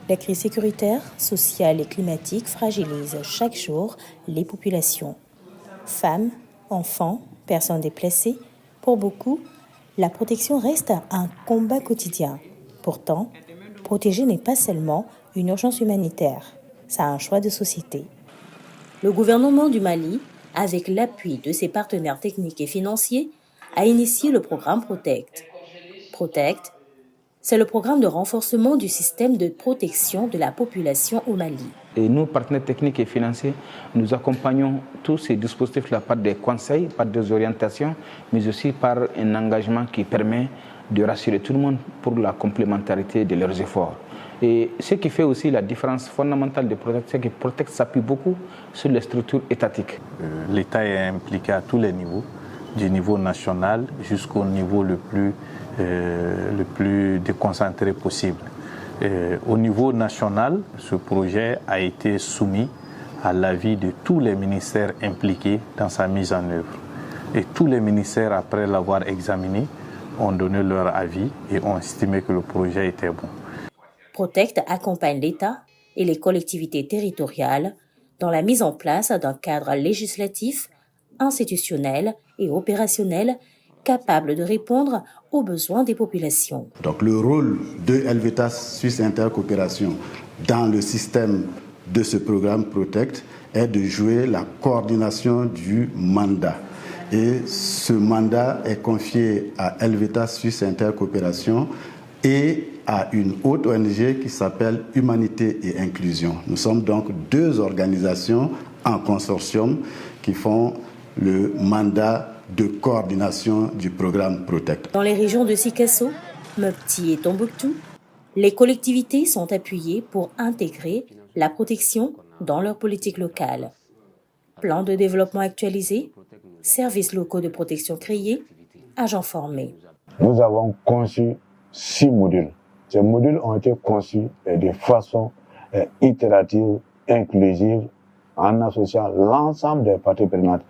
La crise sécuritaire, sociale et climatique fragilise chaque jour les populations. Femmes, enfants, personnes déplacées, pour beaucoup, la protection reste un combat quotidien. Pourtant, protéger n'est pas seulement une urgence humanitaire, c'est un choix de société. Le gouvernement du Mali, avec l'appui de ses partenaires techniques et financiers, a initié le programme Protect. Protect, c'est le programme de renforcement du système de protection de la population au Mali. Et nous, partenaires techniques et financiers, nous accompagnons tous ces dispositifs-là par des conseils, par des orientations, mais aussi par un engagement qui permet de rassurer tout le monde pour la complémentarité de leurs efforts. Et ce qui fait aussi la différence fondamentale de Protect, c'est que Protect s'appuie beaucoup sur les structures étatiques. L'État est impliqué à tous les niveaux, du niveau national jusqu'au niveau le plus déconcentré possible. Au niveau national, ce projet a été soumis à l'avis de tous les ministères impliqués dans sa mise en œuvre. Et tous les ministères, après l'avoir examiné, ont donné leur avis et ont estimé que le projet était bon. Protect accompagne l'État et les collectivités territoriales dans la mise en place d'un cadre législatif, institutionnel et opérationnel capable de répondre aux besoins des populations. Donc le rôle de Helvetas Suisse Intercoopération dans le système de ce programme Protect est de jouer la coordination du mandat. Et ce mandat est confié à Helvetas Suisse Intercoopération et à une autre ONG qui s'appelle Humanité et Inclusion. Nous sommes donc deux organisations en consortium qui font le mandat de coordination du programme Protect. Dans les régions de Sikasso, Mopti et Tombouctou, les collectivités sont appuyées pour intégrer la protection dans leur politique locale. Plan de développement actualisé, services locaux de protection créés, agents formés. Nous avons conçu 6 modules. Ces modules ont été conçus de façon itérative, inclusive, en associant l'ensemble des parties prenantes.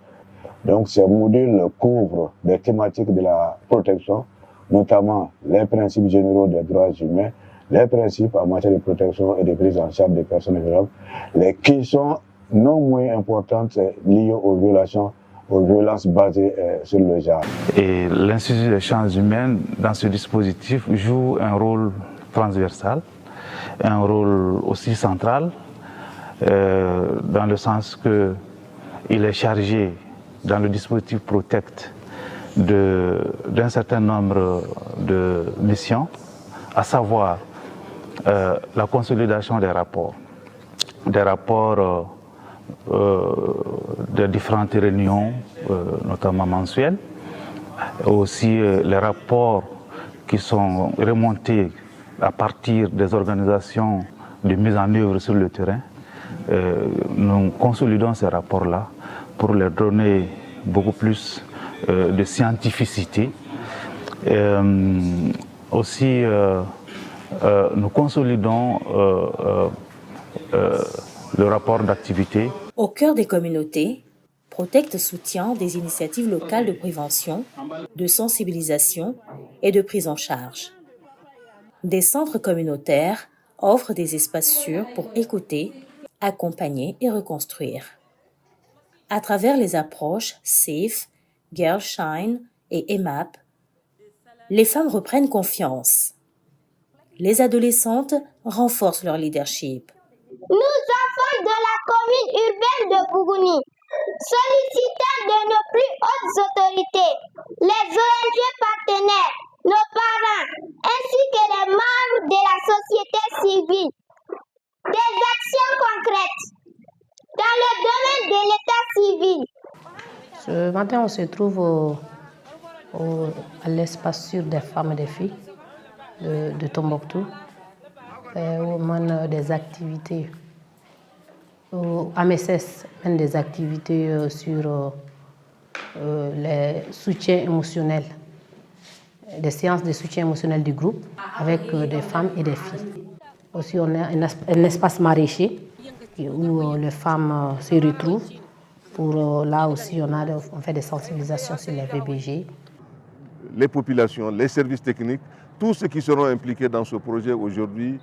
Donc ces modules couvrent des thématiques de la protection, notamment les principes généraux des droits humains, les principes en matière de protection et de prise en charge des personnes vulnérables, les questions non moins importantes liées aux violences basées sur le genre. Et l'Institut des sciences humaines, dans ce dispositif, joue un rôle transversal, un rôle aussi central, dans le sens qu'il est chargé, dans le dispositif Protect, d'un certain nombre de missions, à savoir la consolidation des rapports de différentes réunions, notamment mensuelles, aussi les rapports qui sont remontés à partir des organisations de mise en œuvre sur le terrain. Nous consolidons ces rapports-là pour leur donner beaucoup plus de scientificité. Aussi, nous consolidons le rapport d'activité. Au cœur des communautés, Protect soutient des initiatives locales de prévention, de sensibilisation et de prise en charge. Des centres communautaires offrent des espaces sûrs pour écouter, accompagner et reconstruire. À travers les approches SAFE, Girl Shine et EMAP, les femmes reprennent confiance. Les adolescentes renforcent leur leadership. Nous, enfants de la commune urbaine de Bougouni, sollicitons de nos plus hautes autorités, les ONG partenaires, nos parents, ainsi que les membres de la société civile, des actions concrètes dans le domaine de l'état civil. Ce matin, on se trouve à l'espace sûr des femmes et des filles de Tombouctou. On mène des activités. AMSS mène des activités sur les soutiens émotionnels, des séances de soutien émotionnel du groupe avec des femmes et des filles. Aussi, on a un espace maraîcher où les femmes se retrouvent. Là aussi, on fait des sensibilisations sur les VBG. Les populations, les services techniques, tous ceux qui seront impliqués dans ce projet aujourd'hui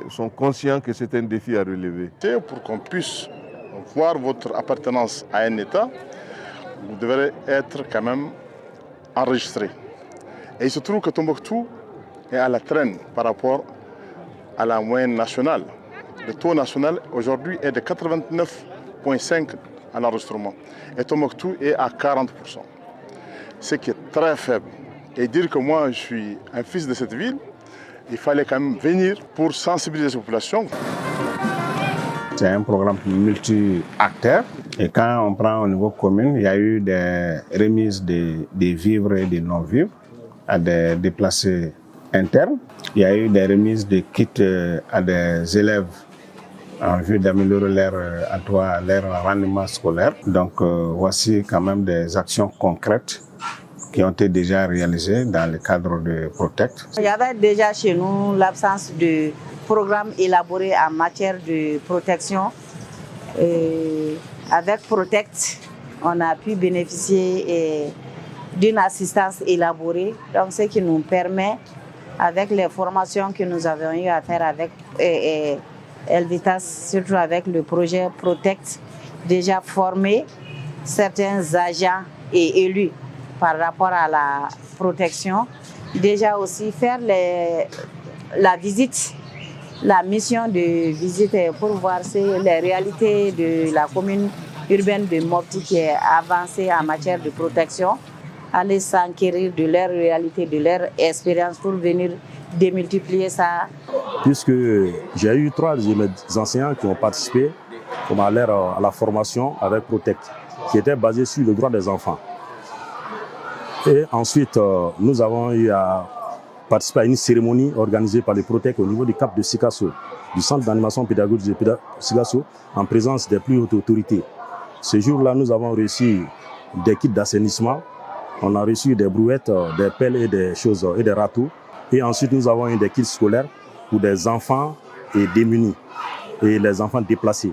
sont conscients que c'est un défi à relever. Pour qu'on puisse voir votre appartenance à un État, vous devrez être quand même enregistré. Et il se trouve que Tombouctou est à la traîne par rapport à la moyenne nationale. Le taux national aujourd'hui est de 89,5 en enregistrement. Et Tombouctou est à 40%. Ce qui est très faible. Et dire que moi je suis un fils de cette ville, il fallait quand même venir pour sensibiliser la population. C'est un programme multi-acteurs. Et quand on prend au niveau commune, il y a eu des remises des vivres et des non-vivres à des déplacés internes. Il y a eu des remises de kits à des élèves en vue d'améliorer leur rendement scolaire. Donc voici quand même des actions concrètes qui ont été déjà réalisées dans le cadre de Protect. Il y avait déjà chez nous l'absence de programmes élaborés en matière de protection. Et avec Protect, on a pu bénéficier d'une assistance élaborée, donc ce qui nous permet, avec les formations que nous avons eu à faire avec Elvitas, surtout avec le projet Protect, déjà former certains agents et élus par rapport à la protection, déjà aussi faire la visite, la mission de visite pour voir les réalités de la commune urbaine de Mopti qui est avancée en matière de protection, aller s'enquérir de leur réalité, de leur expérience pour venir démultiplier ça. Puisque j'ai eu 3 de mes enseignants qui ont participé à la formation avec Protect, qui était basée sur le droit des enfants. Et ensuite, nous avons eu à participer à une cérémonie organisée par les Protect au niveau du Cap de Sikasso, du centre d'animation pédagogique de Sikasso, en présence des plus hautes autorités. Ce jour-là, nous avons reçu des kits d'assainissement, on a reçu des brouettes, des pelles et des choses et des râteaux. Et ensuite, nous avons eu des kits scolaires pour des enfants et démunis et les enfants déplacés.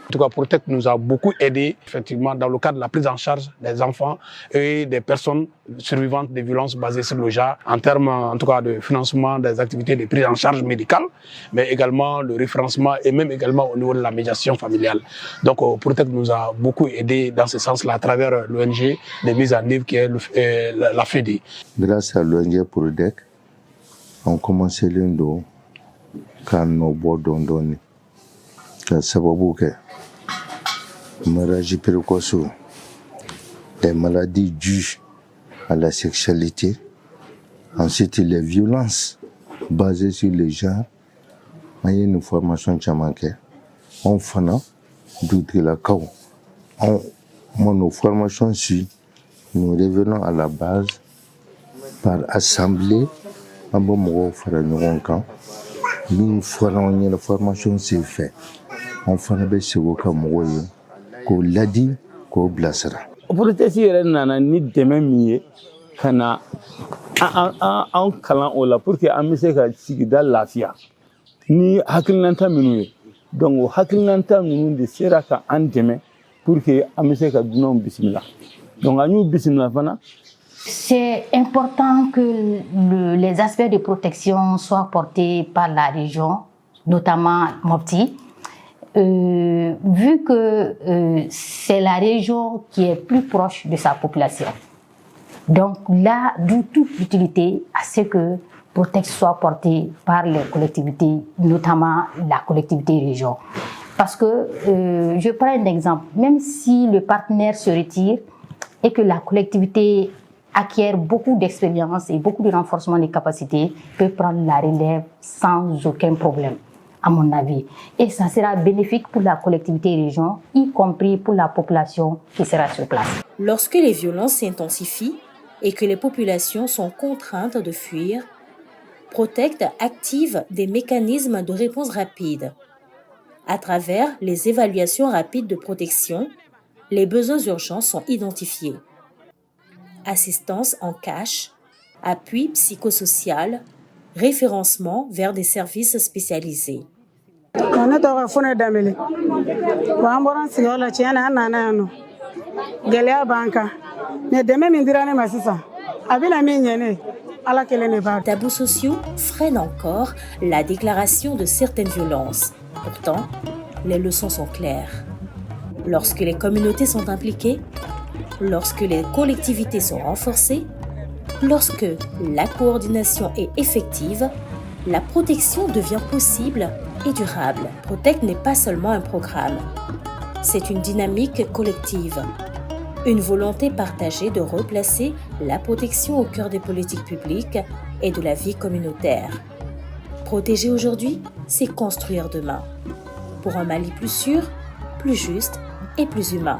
En tout cas, Protect nous a beaucoup aidé effectivement dans le cadre de la prise en charge des enfants et des personnes survivantes des violences basées sur le genre, en termes en tout cas de financement des activités de prise en charge médicale, mais également le référencement et même également au niveau de la médiation familiale. Donc Protect nous a beaucoup aidé dans ce sens-là à travers l'ONG de mise en œuvre qui est la FEDE. Grâce à l'ONG Protect, on commence l'Indo quand nos bords donnent. Ça va beaucoup. Maladie précoce, les maladies dues à la sexualité, ensuite les violences basées sur les genres. Il y a une formation qui a manqué. On fait la CAO. Nos formations suivent, nous revenons à la base par assemblée. Une fois la formation c'est fait, on fait un peu de ko ladi ko blasira. Protesti yɛrɛ nana ni dɛmɛ min ye ka na an kalan o la pour que an bɛ se ka sigida lafiya ni hakilinata minnu ye. Donc o hakilinata minnu de sera ka an dɛmɛ pour que an bɛ se ka dunanw bisimila. Donc an y'u bisimila fana. C'est important que les aspects de protection soient portés par la région, notamment Mopti. Vu que c'est la région qui est plus proche de sa population. Donc là, d'où toute l'utilité à ce que Protect soit porté par les collectivités, notamment la collectivité région. Parce que, je prends un exemple, même si le partenaire se retire et que la collectivité acquiert beaucoup d'expérience et beaucoup de renforcement des capacités, peut prendre la relève sans aucun problème, à mon avis. Et ça sera bénéfique pour la collectivité région, y compris pour la population qui sera sur place. Lorsque les violences s'intensifient et que les populations sont contraintes de fuir, Protect active des mécanismes de réponse rapide. À travers les évaluations rapides de protection, les besoins urgents sont identifiés. Assistance en cash, appui psychosocial, référencement vers des services spécialisés. Tabous sociaux freinent encore la déclaration de certaines violences. Pourtant, les leçons sont claires. Lorsque les communautés sont impliquées, lorsque les collectivités sont renforcées, lorsque la coordination est effective, la protection devient possible et durable. Protect n'est pas seulement un programme, c'est une dynamique collective, une volonté partagée de replacer la protection au cœur des politiques publiques et de la vie communautaire. Protéger aujourd'hui, c'est construire demain, pour un Mali plus sûr, plus juste et plus humain.